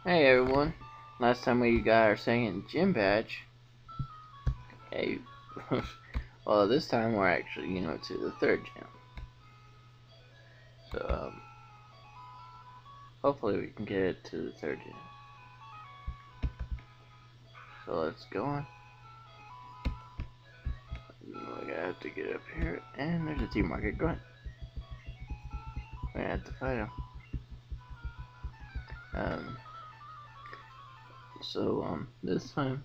Hey everyone, last time we got our second gym badge. Hey, well this time we're actually, to the third gym. So, hopefully we can get it to the third gym. So let's go on. We have to get up here, and there's a Team Rocket grunt. We have to fight him. This time,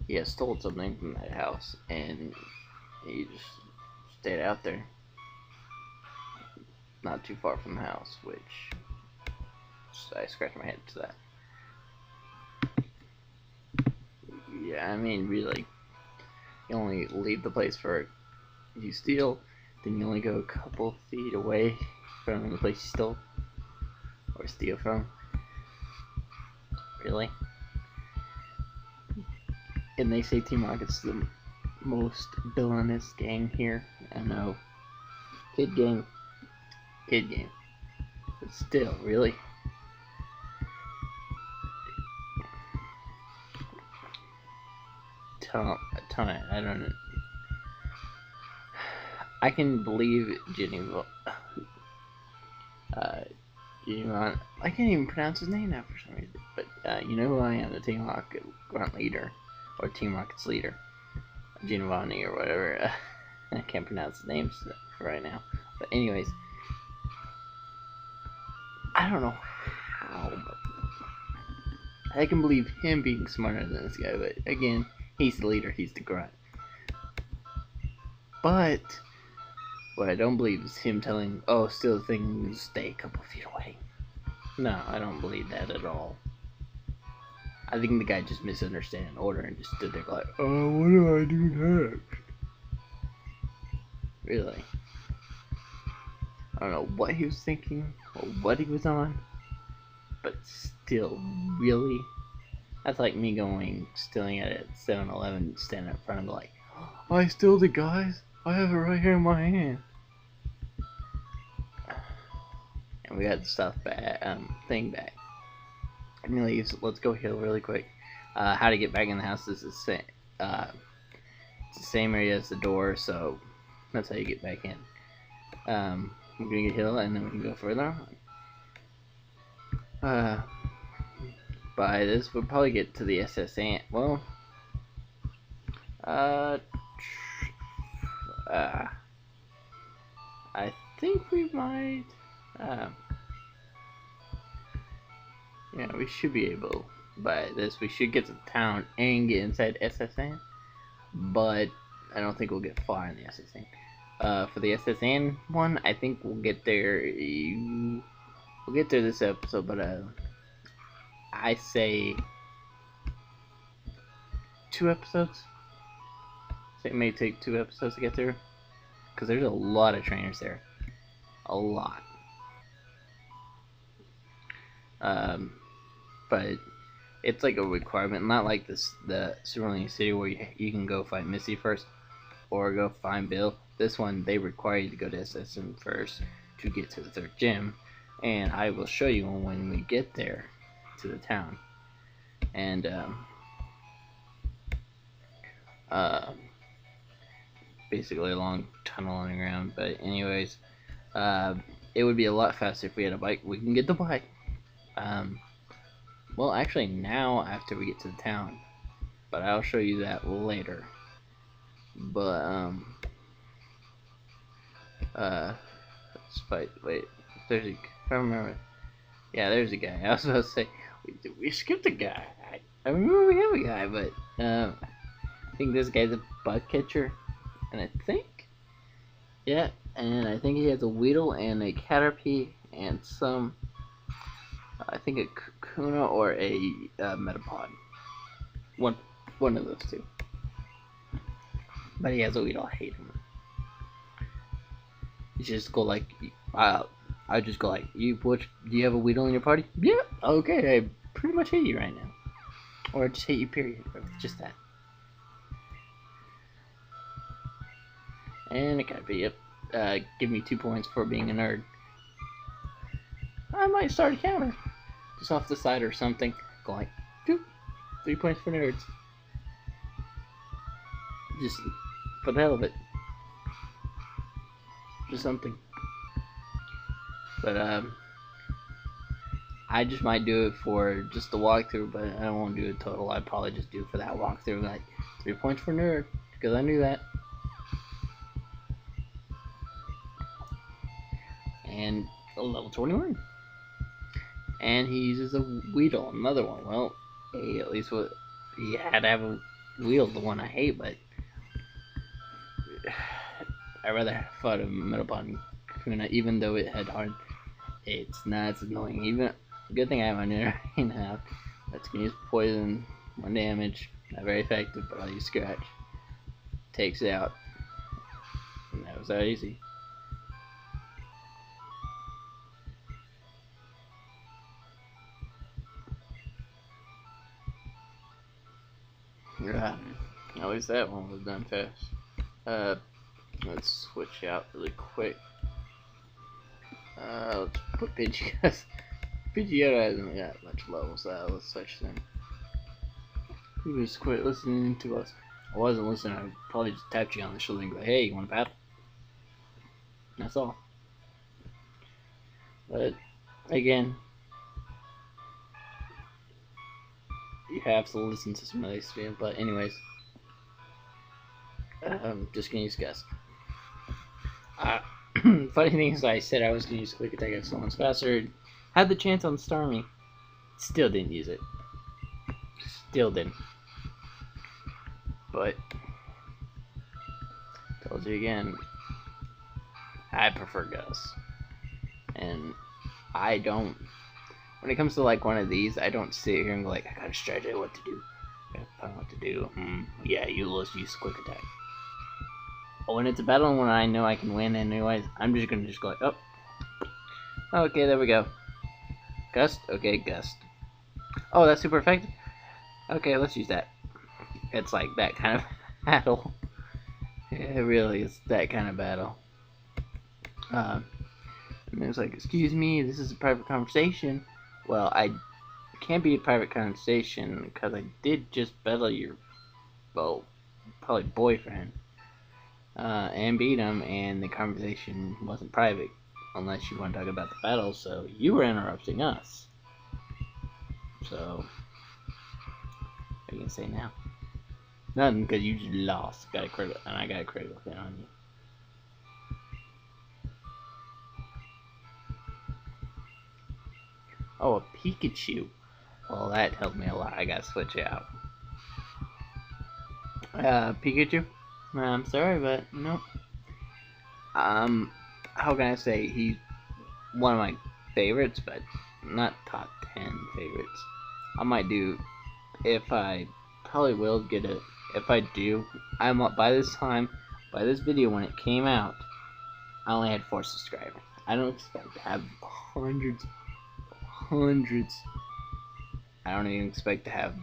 he has stole something from that house, and he just stayed out there, not too far from the house, which I scratched my head to that. Yeah, I mean, really, you only leave the place for you steal, then you only go a couple feet away from the place you stole or steal from. Really? And they say Team Rocket's the most villainous gang here. I know. Kid game. But still, really? Tell I don't know. I can believe Geneva. I can't even pronounce his name now for some reason. But you know who I am, the Team Rocket grunt leader, or Team Rocket's leader, Giovanni or whatever. I can't pronounce the names for right now. But anyways, I don't know how, but I can believe him being smarter than this guy. But again, he's the leader. He's the grunt. But what I don't believe is him telling, "Oh, steal the thing, stay a couple feet away." No, I don't believe that at all. I think the guy just misunderstood an order and just stood there like, "Oh, what do I do next?" Really. I don't know what he was thinking or what he was on, but still, really? That's like me stealing at 7-Eleven, standing in front of him like, "I stole it, guys. I have it right here in my hand." And we got the stuff back, thing back. Anyways, let's go heal really quick. How to get back in the house is the same. It's the same area as the door, so that's how you get back in. We're gonna get heal, and then we can go further on. By this, we'll probably get to the SS Ant. Well, I think we might. Yeah, we should be able. By this, we should get to town and get inside SSN. But I don't think we'll get far in the SSN. For the SSN one, I think we'll get there. We'll get there this episode, but I say 2 episodes. So it may take 2 episodes to get there, because there's a lot of trainers there, a lot. But it's like a requirement, not like the Cerulean City where you can go find Missy first or go find Bill. This one, they require you to go to SSN first to get to the third gym, and I will show you when we get there to the town. And basically a long tunnel underground. But anyways, it would be a lot faster if we had a bike. We can get the bike. Well, actually, now after we get to the town, but I'll show you that later. But let's fight. Wait, there's a. If I remember, yeah, there's a guy. I was about to say we skipped a guy. I remember we have a guy, but I think this guy's a bug catcher, and I think, yeah, and I think he has a Weedle and a Caterpie and some. I think a Kakuna or a Metapod. One of those two. But he has a Weedle. I hate him. You just go like, I just go like, do you have a Weedle in your party? Yeah. Okay. I pretty much hate you right now, or I just hate you. Period. Just that. And a Caterpie. Yep. Give me 2 points for being a nerd. I might start a counter. just off the side or something. Go like, 3 points for nerds. Just for the hell of it. Just something. But I just might do it for just the walkthrough, but I won't do it total. I'd probably just do it for that walkthrough, like 3 points for nerd, because I knew that. And a level 21. And he uses a Weedle, another one. Well, hey, at least he had to have a wheel, the one I hate, but I'd rather have fought a Metapod Kakuna, even though it had hard. It's not as annoying. Even good thing I have my Nidoran now. That's gonna use poison, 1 damage, not very effective, but I'll use Scratch. Takes it out. And that was that easy. Yeah, at least that one was done fast. Let's switch out really quick. Let's put Pidgeotto. Pidgeotto hasn't got much level, so let's switch them. Who just quit listening to us? I wasn't listening. I probably just tapped you on the shoulder and go, "Hey, you want to battle?" That's all. But again, you have to listen to some of these videos. But anyways, just gonna use Gust. Funny thing is, I said I was gonna use Quick Attack if someone's faster. Had the chance on Starmie, still didn't use it. Still didn't. But told you again, I prefer Gus. And I don't. When it comes to like one of these, I don't sit here and go like, I gotta strategize what to do. I gotta find what to do. Yeah, let's use Quick Attack. But when it's a battle when I know I can win anyways, I'm just gonna go like, oh. Okay, there we go. Gust? Okay, Gust. Oh, that's super effective? Okay, let's use that. It's like that kind of battle. It really is that kind of battle. And it's like, excuse me, this is a private conversation. Well, I can't be a private conversation because I did just battle your, well, probably boyfriend. And beat him, and the conversation wasn't private. Unless you want to talk about the battle, so you were interrupting us. So, what are you gonna say now? Nothing, because you just lost. Got a critical, and I got a critical hit on you. Oh, a Pikachu. Well, that helped me a lot. I gotta switch it out. Pikachu? I'm sorry, but nope. How can I say, he's one of my favorites, but not top 10 favorites. I might do, if I probably will get it. If I do, I'm up by this time, by this video when it came out, I only had 4 subscribers. I don't expect to have hundreds. I don't even expect to have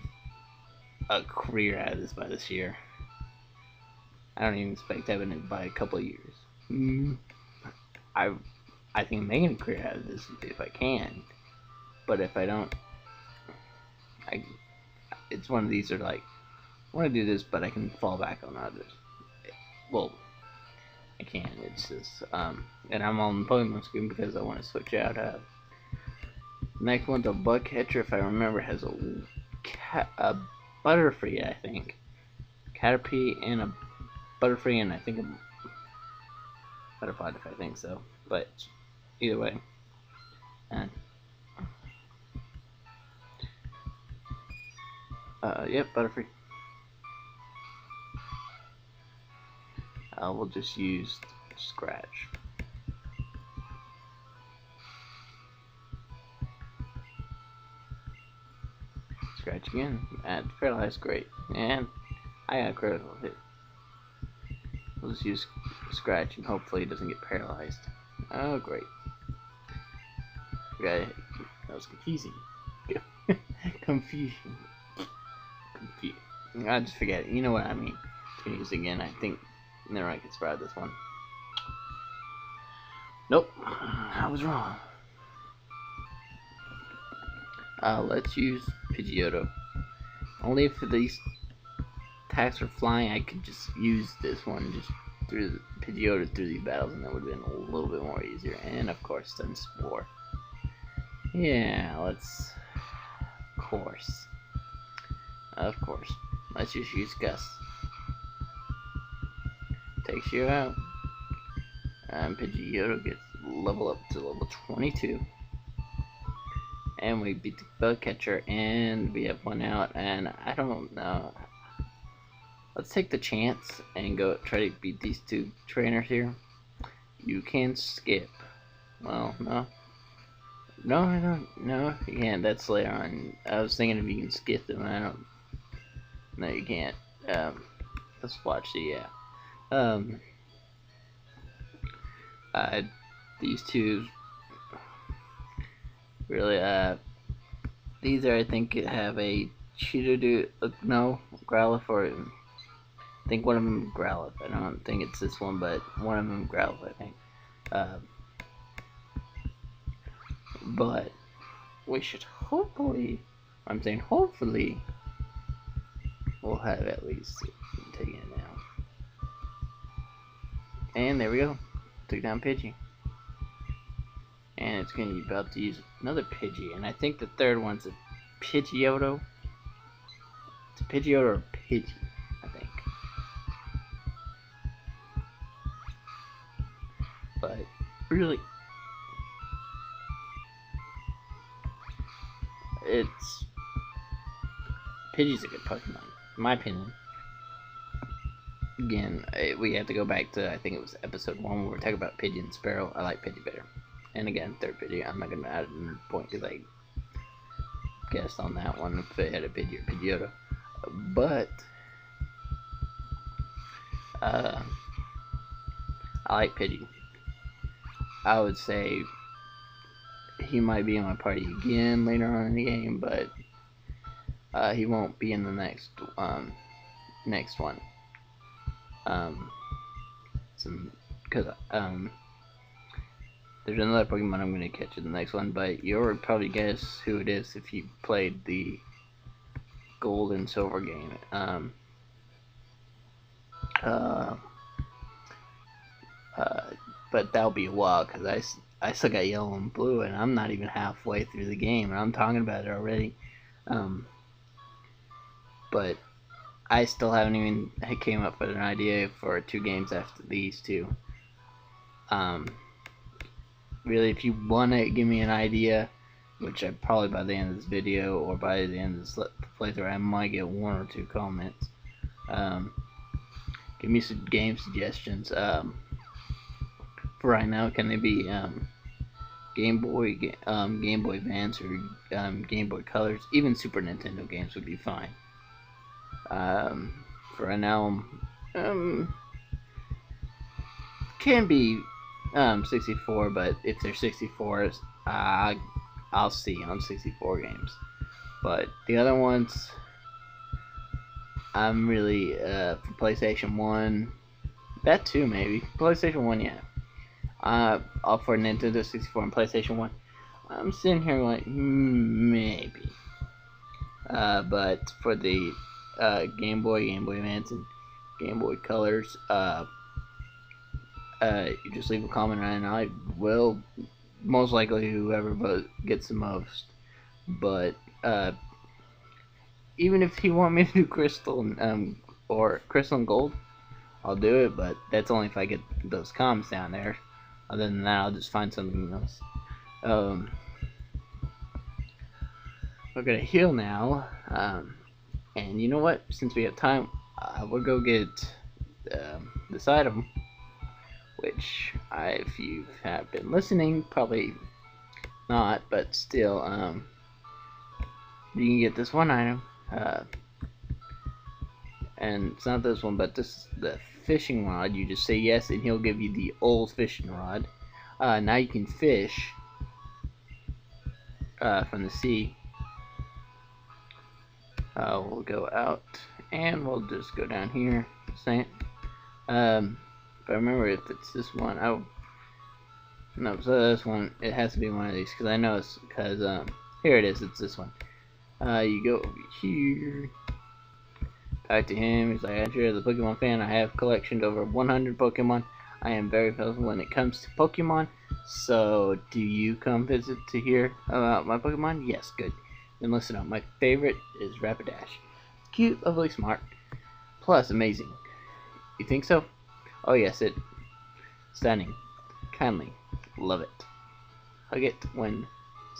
a career out of this by this year. I don't even expect having it by a couple of years. I think I'm making a career out of this if I can, but if I don't, it's one of these are like, I want to do this, but I can fall back on others. Well, I can. It's just and I'm on the Pokemon screen because I want to switch out. Next one's a bug catcher. If I remember, has a Butterfree, I think, Caterpie and a Butterfree, and I think a Butterfly, if I think so. But either way, and yep, Butterfree. We'll just use Scratch. Scratch again. And Paralyze, great. And I got a critical hit. We'll just use Scratch and hopefully it doesn't get paralyzed. Oh, great. Forgot it. That was confusing. Confusion. I just forget it. You know what I mean. Gonna use it again. I think. Never mind, I can spread this one. Nope. I was wrong. Let's use Pidgeotto. Only if these attacks are flying, I could just use this one just through the Pidgeotto through these battles, and that would have been a little bit more easier. And of course, then Spore. Yeah, let's. Of course. Let's just use Gust. Takes you out. Pidgeotto gets level up to level 22. And we beat the bug catcher, and we have one out, and I don't know. Let's take the chance and go try to beat these two trainers here. You can skip. Well, no. No, you can't. That's later on. I was thinking if you can skip them, I don't. No, you can't. Let's watch the, these two really, these are, I think, have a Cheetodon, no, Growlithe, or I think one of them Growlithe. I don't think it's this one, but one of them Growlithe, I think. But we should hopefully, hopefully, we'll have at least taken it down. And there we go. Took down Pidgey. And it's going to be about to use another Pidgey. And I think the third one's a Pidgeotto. It's a Pidgeotto or a Pidgey, I think. But really, Pidgey's a good Pokemon, in my opinion. Again, we have to go back to, I think it was episode 1 where we were talking about Pidgey and Sparrow. I like Pidgey better. And again, third Pidgey. I'm not going to add another point because I guessed on that one if it had a Pidgey or Pidgeotto. But I like Pidgey. I would say he might be in my party again later on in the game, but he won't be in the next one. Because there's another Pokemon I'm going to catch in the next one, but you'll probably guess who it is if you played the Gold and Silver game. But that'll be a while, because I still got Yellow and Blue, and I'm not even halfway through the game, and I'm talking about it already. But I still haven't even came up with an idea for 2 games after these two. Really, if you want to give me an idea, which I probably by the end of this video or by the end of this playthrough, I might get 1 or 2 comments. Give me some game suggestions. For right now, can they be Game Boy Advance or Game Boy Colors? Even Super Nintendo games would be fine. For right now, can be 64, but if they're 64s, I'll see on 64 games. But the other ones, I'm really for PlayStation 1, that too maybe. PlayStation 1, yeah. All for Nintendo 64 and PlayStation 1. I'm sitting here like maybe. But for the Game Boy Advance, and Game Boy Colors, you just leave a comment and I will most likely whoever gets the most. But even if you want me to do Crystal or Crystal and Gold, I'll do it, but that's only if I get those comments down there. Other than that, I'll just find something else. We're gonna heal now, and you know what? Since we have time, we'll go get this item, which if you have been listening, probably not, but still, you can get this one item, and it's not this one, but this the fishing rod. You just say yes, and he'll give you the old fishing rod. Now you can fish from the sea. We'll go out, and we'll just go down here. If I remember if it's this one, no, so this one, it has to be one of these, because I know it's because Here it is. It's this one. You go over here. Talk to him. He's like, Andrew, as a Pokemon fan, I have collectioned over 100 Pokemon. I am very puzzled when it comes to Pokemon. So, do you come visit to hear about my Pokemon? Yes, good. Then listen up. My favorite is Rapidash. Cute, lovely, smart, plus amazing. You think so? Oh yes, it. Stunning. Kindly. Love it. Hug it when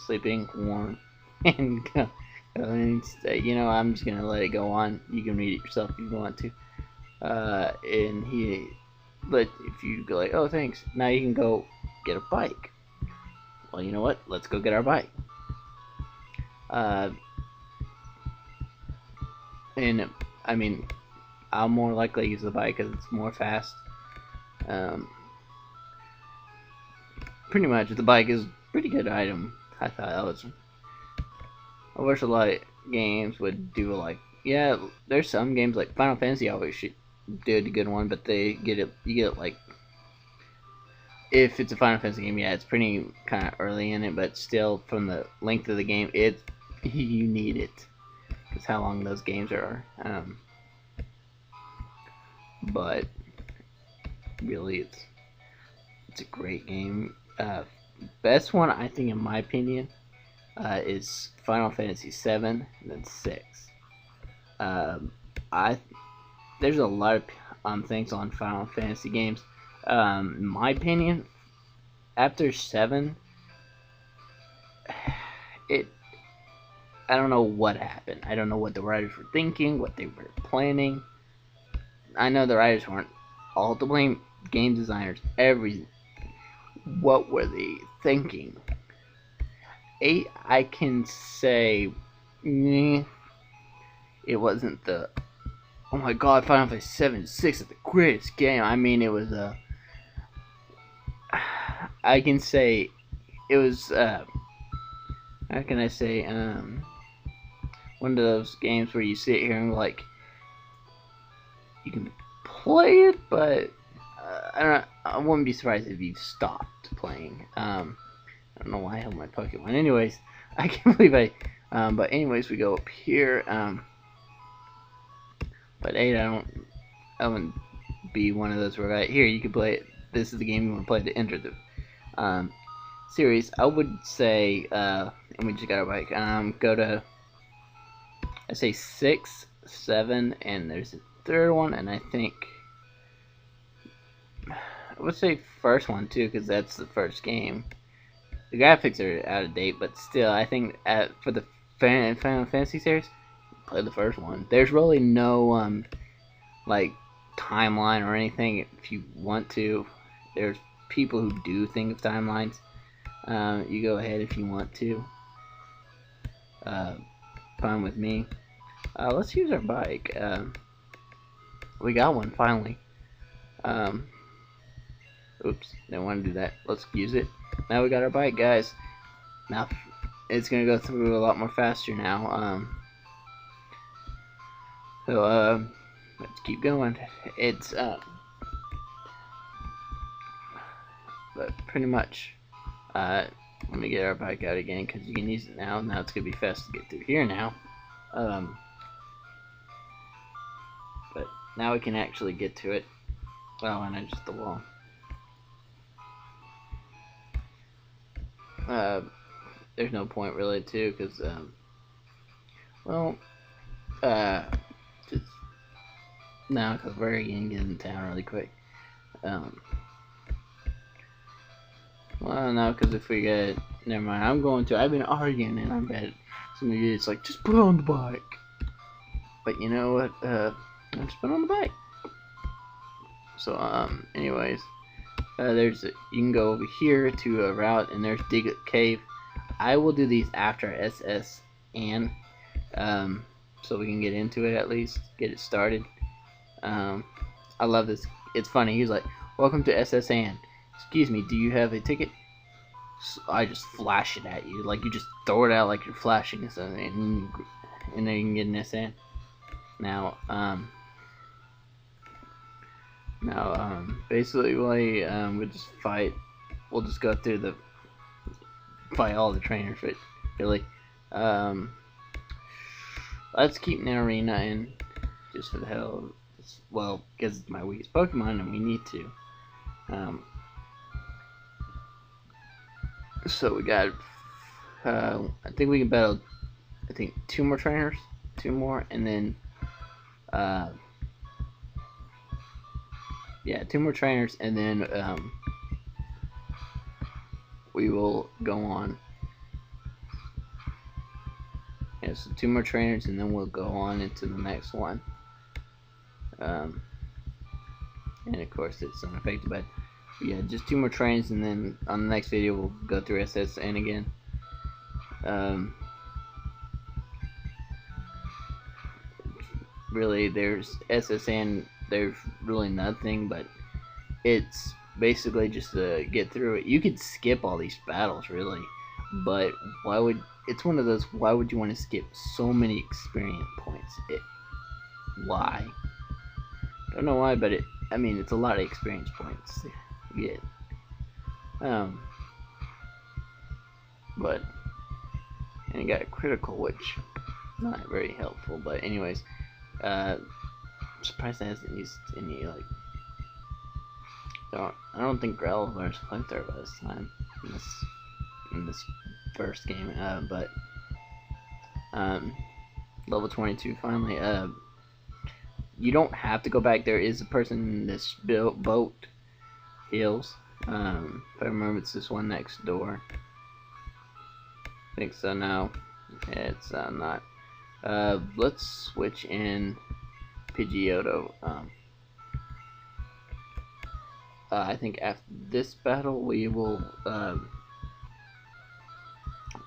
sleeping, warm, and go. And you know, I'm just gonna let it go on. You can read it yourself if you want to. And he, but if you go like, oh thanks, now you can go get a bike. Well, you know what? Let's go get our bike. And I mean, I'll more likely use the bike because it's more fast. Pretty much, the bike is a pretty good item. I thought that was. I wish a lot of games would do like, yeah, there's some games like Final Fantasy always should do a good one, but they get it, you get it like, if it's a Final Fantasy game, yeah, it's pretty kind of early in it, but still from the length of the game, you need it, because how long those games are. But really, it's a great game. Best one, I think, in my opinion, is Final Fantasy VII and then 6. There's a lot of things on Final Fantasy games. In my opinion, after 7, I don't know what happened. I don't know what the writers were thinking, what they were planning. I know the writers weren't all to blame. Game designers, everything. What were they thinking? 8, I can say, it wasn't the, oh my god, Final Fantasy 7 and 6 is the greatest game. I mean, it was I can say, it was, how can I say, one of those games where you sit here and like, you can play it, but I wouldn't be surprised if you stopped playing. I don't know why I held my Pokemon. Anyways, I can't believe but anyways, we go up here. But 8, I wouldn't be one of those where here you can play it. This is the game you want to play to enter the series. I would say, and we just got our bike. Go to, I say 6, 7, and there's a third one, and I think I would say first one too, because that's the first game. The graphics are out of date, but still, I think for the Final Fantasy series, play the first one. There's really no like timeline or anything. If you want to, there's people who do think of timelines. You go ahead if you want to. Fine with me. Let's use our bike. We got one finally. Oops, didn't want to do that. Let's use it. Now we got our bike, guys. Now it's gonna go through a lot more faster now. So let's keep going. It's but pretty much. Let me get our bike out again because you can use it now. Now it's gonna be fast to get through here now. But now we can actually get to it. Oh, and I just the wall. There's no point really too, because just now because we're gonna get in town really quick. Well, no, because if we get, never mind. I've been arguing and I bet some of you it's like just put on the bike. But you know what? I just put on the bike. So anyways. You can go over here to a route, and there's Dig Cave. I will do these after SS and so we can get into it at least, get it started. I love this. It's funny. He's like, "Welcome to SS and excuse me, do you have a ticket?" So I just flash it at you, like you just throw it out like you're flashing something, and then you can get an SN. Now, basically, we'll just fight. We'll just go through fight all the trainers, but really, Let's keep Nidorina in, just for the hell of it. Well, because it's my weakest Pokemon and we need to. So we got, I think we can battle, 2 more trainers, 2 more, and then, yeah, 2 more trainers, and then, we will go on. Yeah, so 2 more trainers, and then we'll go on into the next one. And of course, it's unaffected, but yeah, just 2 more trains, and then on the next video we'll go through SSN again. Really, there's SSN, there's really nothing, but it's basically just to get through it. You could skip all these battles, really, but why would, it's one of those, why would you want to skip so many experience points? Why? Don't know why, but I mean, it's a lot of experience points to get. But, and you got a critical, which not very helpful, but anyways, I'm surprised that hasn't used any, like, I don't think Growlithe's flamethrower by this time, in this first game, but, level 22 finally. You don't have to go back. There is a person in this boat, Hills. If I remember, it's this one next door. I think so. No, it's not. Let's switch in Pidgeotto. I think after this battle we will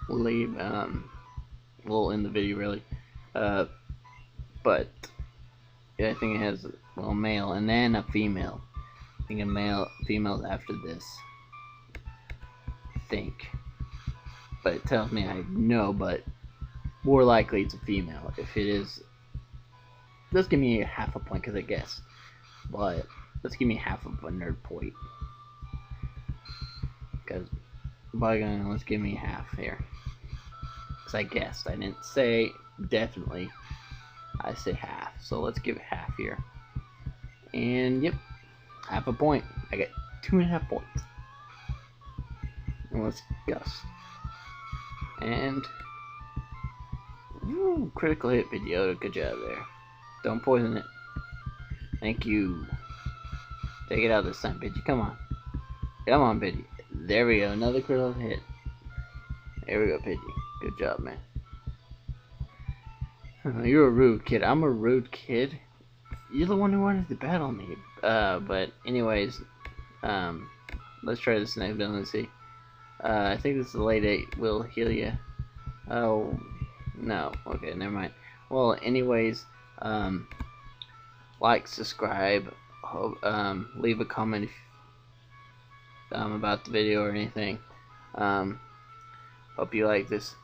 leave. We'll end the video, really. But yeah, I think it has, well, male and then a female. I think a female's after this. I think. But it tells me I know, but more likely it's a female. If it is, let's give me half a point because I guessed. But let's give me half of a nerd point. Because, let's give me half here. Because I guessed. I didn't say definitely. I say half. So let's give it half here. And yep, half a point. I got 2.5 points. And let's Gust. And ooh, critical hit, Pidgeotto. Good job there. Don't poison it. Thank you. Take it out this time, Pidgey. Come on. Come on, Pidgey. There we go. Another critical hit. There we go, Pidgey. Good job, man. You're a rude kid. I'm a rude kid. You're the one who wanted to battle me. But anyways, let's try this next one. Let's see. I think this is the late 8. Will heal you. Oh, no. Okay, never mind. Well, anyways, like, subscribe, leave a comment if, about the video or anything. Hope you like this.